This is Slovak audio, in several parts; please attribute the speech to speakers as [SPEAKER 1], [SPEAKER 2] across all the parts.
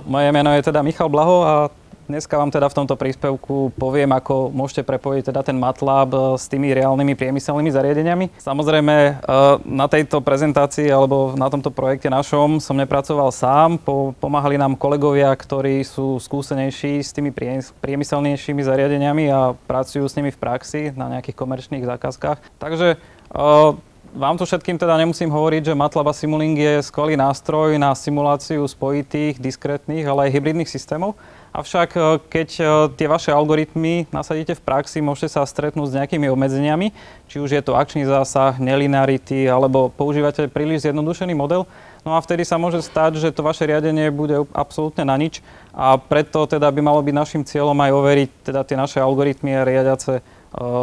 [SPEAKER 1] Moje meno je teda Michal Blaho a dneska vám teda v tomto príspevku poviem, ako môžete prepojiť teda ten MATLAB s tými reálnymi priemyselnými zariadeniami. Samozrejme, na tejto prezentácii alebo na tomto projekte našom som nepracoval sám. Pomáhali nám kolegovia, ktorí sú skúsenejší s tými priemyselnejšími zariadeniami a pracujú s nimi v praxi na nejakých komerčných zákazkách. Takže vám tu všetkým teda nemusím hovoriť, že MATLAB a Simulink je skvelý nástroj na simuláciu spojitých, diskrétnych, ale aj hybridných systémov. Avšak keď tie vaše algoritmy nasadíte v praxi, môžete sa stretnúť s nejakými obmedzeniami, či už je to akčný zásah, nelinearity, alebo používate príliš zjednodušený model. No a vtedy sa môže stať, že to vaše riadenie bude absolútne na nič a preto teda by malo byť našim cieľom aj overiť teda tie naše algoritmy a riadiace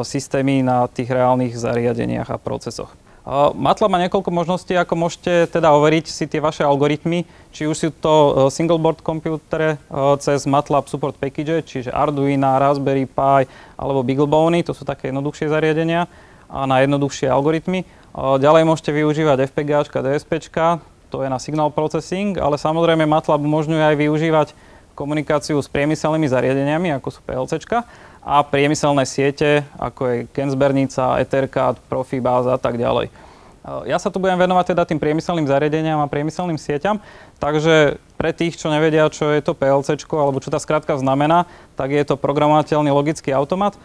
[SPEAKER 1] systémy na tých reálnych zariadeniach a procesoch. MATLAB má niekoľko možností, ako môžete teda overiť si tie vaše algoritmy, či už sú to single board computere cez MATLAB Support Package, čiže Arduino, Raspberry Pi alebo BeagleBony, to sú také jednoduchšie zariadenia a na jednoduchšie algoritmy. Ďalej môžete využívať FPGAčka, DSPčka, to je na signal processing, ale samozrejme MATLAB umožňuje aj využívať komunikáciu s priemyselnými zariadeniami, ako sú PLCčka, a priemyselné siete, ako je Kenzbernica, Ethercad, Profibus a tak ďalej. Ja sa tu budem venovať teda tým priemyselným zariadeniam a priemyselným sieťam, takže pre tých, čo nevedia, čo je to PLCčko, alebo čo tá skratka znamená, tak je to programovateľný logický automat.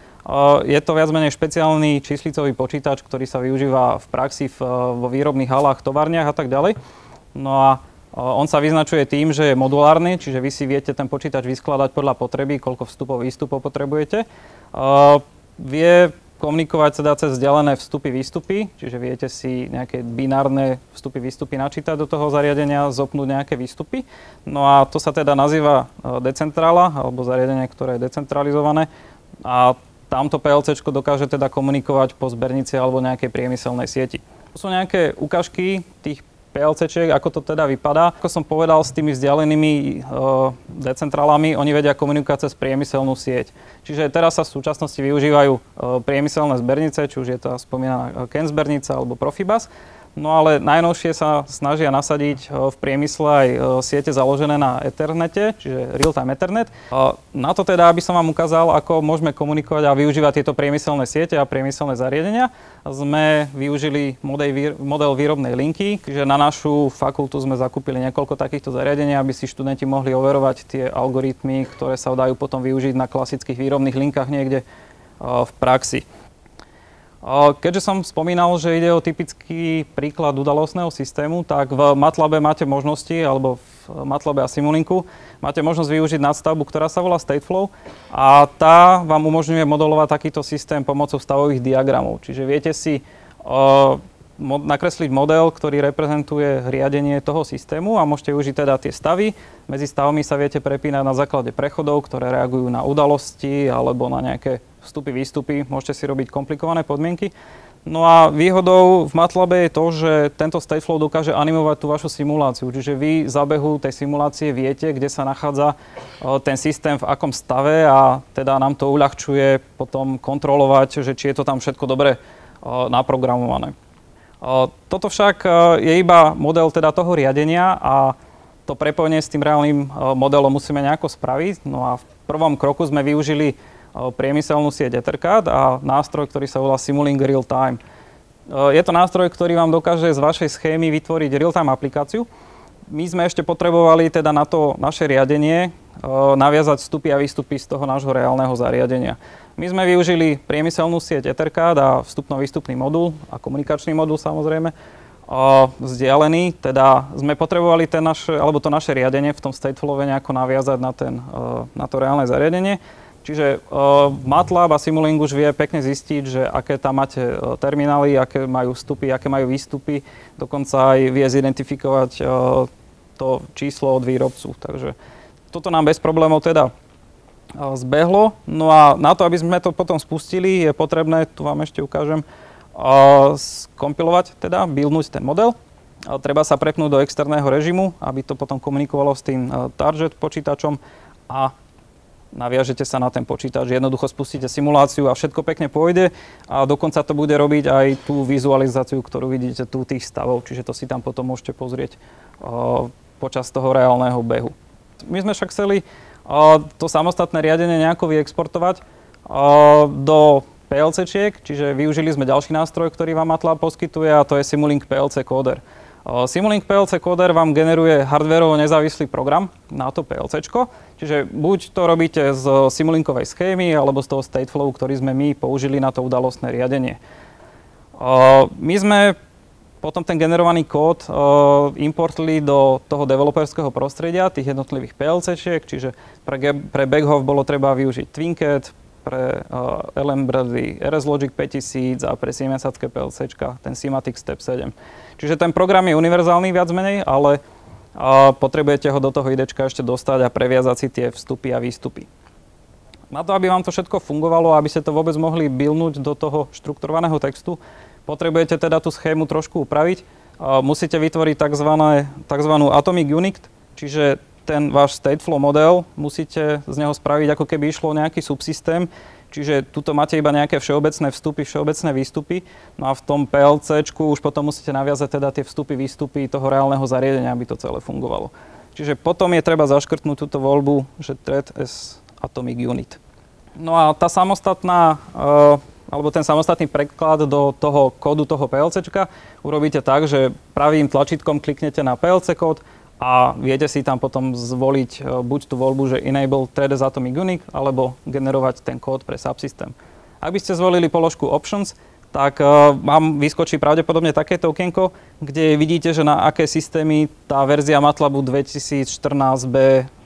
[SPEAKER 1] Je to viac menej špeciálny číslicový počítač, ktorý sa využíva v praxi vo výrobných halách, továrniach a tak ďalej. No a on sa vyznačuje tým, že je modulárny, čiže vy si viete ten počítač vyskladať podľa potreby, koľko vstupov, výstupov potrebujete. Vie komunikovať teda cez vzdialené vstupy, výstupy, čiže viete si nejaké binárne vstupy, výstupy načítať do toho zariadenia, zopnúť nejaké výstupy. No a to sa teda nazýva decentrála, alebo zariadenie, ktoré je decentralizované. A tamto PLCčko dokáže teda komunikovať po zbernici alebo nejakej priemyselnej sieti. To sú nejaké ukážky tých PLCčiek, ako to teda vypadá. Ako som povedal, s tými vzdialenými decentrálami, oni vedia komunikovať cez priemyselnú sieť. Čiže teraz sa v súčasnosti využívajú priemyselné zbernice, či už je to spomínaná Kenzbernica alebo Profibus. No ale najnovšie sa snažia nasadiť v priemysle aj siete založené na Ethernete, čiže Real-Time Ethernet. Na to teda, aby som vám ukázal, ako môžeme komunikovať a využívať tieto priemyselné siete a priemyselné zariadenia, sme využili model výrobnej linky, čiže na našu fakultu sme zakúpili niekoľko takýchto zariadení, aby si študenti mohli overovať tie algoritmy, ktoré sa dajú potom využiť na klasických výrobných linkách niekde v praxi. Keďže som spomínal, že ide o typický príklad udalostného systému, tak v MATLABe máte možnosti, alebo v MATLABe a Simulinku máte možnosť využiť nadstavbu, ktorá sa volá Stateflow a tá vám umožňuje modelovať takýto systém pomocou stavových diagramov. Čiže viete si nakresliť model, ktorý reprezentuje riadenie toho systému a môžete využiť teda tie stavy. Medzi stavmi sa viete prepínať na základe prechodov, ktoré reagujú na udalosti alebo na nejaké vstupy, výstupy. Môžete si robiť komplikované podmienky. No a výhodou v MATLABe je to, že tento Stateflow dokáže animovať tú vašu simuláciu. Čiže vy za behu tej simulácie viete, kde sa nachádza ten systém, v akom stave a teda nám to uľahčuje potom kontrolovať, že či je to tam všetko dobre naprogramované. Toto však je iba model teda toho riadenia a to prepojenie s tým reálnym modelom musíme nejako spraviť. No a v prvom kroku sme využili priemyselnú sieť Ethercad a nástroj, ktorý sa volá Simulink Real Time. Je to nástroj, ktorý vám dokáže z vašej schémy vytvoriť real-time aplikáciu. My sme ešte potrebovali teda na to naše riadenie naviazať vstupy a výstupy z toho nášho reálneho zariadenia. My sme využili priemyselnú sieť Ethercad a vstupno-výstupný modul a komunikačný modul samozrejme vzdialený. Teda sme potrebovali to naše riadenie v tom Stateflowe nejako naviazať na to reálne zariadenie. Čiže MATLAB a Simulink už vie pekne zistiť, že aké tam máte terminály, aké majú vstupy, aké majú výstupy. Dokonca aj vie zidentifikovať to číslo od výrobcu. Takže toto nám bez problémov teda zbehlo. No a na to, aby sme to potom spustili, je potrebné, tu vám ešte ukážem, skompilovať, teda buildnúť ten model. Treba sa prepnúť do externého režimu, aby to potom komunikovalo s tým target počítačom a naviažete sa na ten počítač, jednoducho spustíte simuláciu a všetko pekne pôjde a dokonca to bude robiť aj tú vizualizáciu, ktorú vidíte tu tých stavov, čiže to si tam potom môžete pozrieť počas toho reálneho behu. My sme však chceli to samostatné riadenie nejako vyexportovať do PLC-čiek, čiže využili sme ďalší nástroj, ktorý vám MATLAB poskytuje, a to je Simulink PLC Coder. Simulink PLC Coder vám generuje hardwareovo nezávislý program na to PLCčko, čiže buď to robíte z Simulinkovej schémy, alebo z toho stateflow, ktorý sme my použili na to udalostné riadenie. My sme potom ten generovaný kód importli do toho developerského prostredia, tých jednotlivých PLCčiek, čiže pre Backhoff bolo treba využiť Twinket, pre LM-Bradley RS Logic 5000 a pre Siemensadské PLCčka ten Simatic Step 7. Čiže ten program je univerzálny viac menej, ale potrebujete ho do toho IDčka ešte dostať a previazať si tie vstupy a výstupy. Na to, aby vám to všetko fungovalo, aby ste to vôbec mohli buildnúť do toho štrukturovaného textu, potrebujete teda tú schému trošku upraviť. Musíte vytvoriť tzv. Atomic Unit, čiže ten váš stateflow model musíte z neho spraviť, ako keby išlo nejaký subsystém, čiže tuto máte iba nejaké všeobecné vstupy, všeobecné výstupy, no a v tom PLCčku už potom musíte naviazať teda tie vstupy, výstupy toho reálneho zariadenia, aby to celé fungovalo. Čiže potom je treba zaškrtnúť túto voľbu, že thread as atomic unit. No a tá samostatná, alebo ten samostatný preklad do toho kódu toho PLCčka urobíte tak, že pravým tlačítkom kliknete na PLC kód a viete si tam potom zvoliť buď tú voľbu, že Enable Thread as Atomic Unit, alebo generovať ten kód pre subsystem. Ak by ste zvolili položku Options, tak vám vyskočí pravdepodobne takéto okienko, kde vidíte, že na aké systémy tá verzia MATLABu 2014b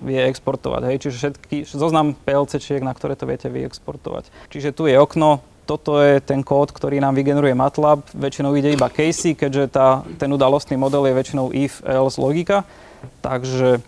[SPEAKER 1] vie exportovať. Hej? Čiže zoznam PLC-čiek, na ktoré to viete vyexportovať. Čiže tu je okno. Toto je ten kód, ktorý nám vygeneruje MATLAB. Väčšinou ide iba casey, keďže ten udalostný model je väčšinou if-else logika. Takže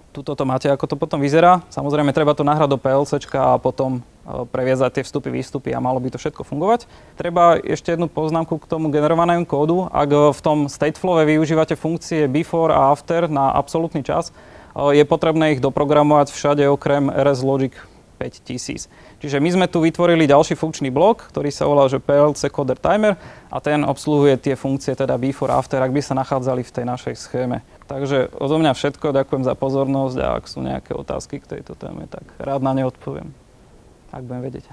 [SPEAKER 1] tuto to máte, ako to potom vyzerá. Samozrejme, treba to nahrať do PLCčka a potom previazať tie vstupy, výstupy a malo by to všetko fungovať. Treba ešte jednu poznámku k tomu generovanému kódu. Ak v tom stateflowe využívate funkcie before a after na absolútny čas, je potrebné ich doprogramovať všade okrem RS Logic 5000. Čiže my sme tu vytvorili ďalší funkčný blok, ktorý sa volá, že PLC Coder Timer, a ten obsluhuje tie funkcie teda before, after, ak by sa nachádzali v tej našej schéme. Takže odo mňa všetko, ďakujem za pozornosť, a ak sú nejaké otázky k tejto téme, tak rád na ne odpoviem, ak budem vedieť.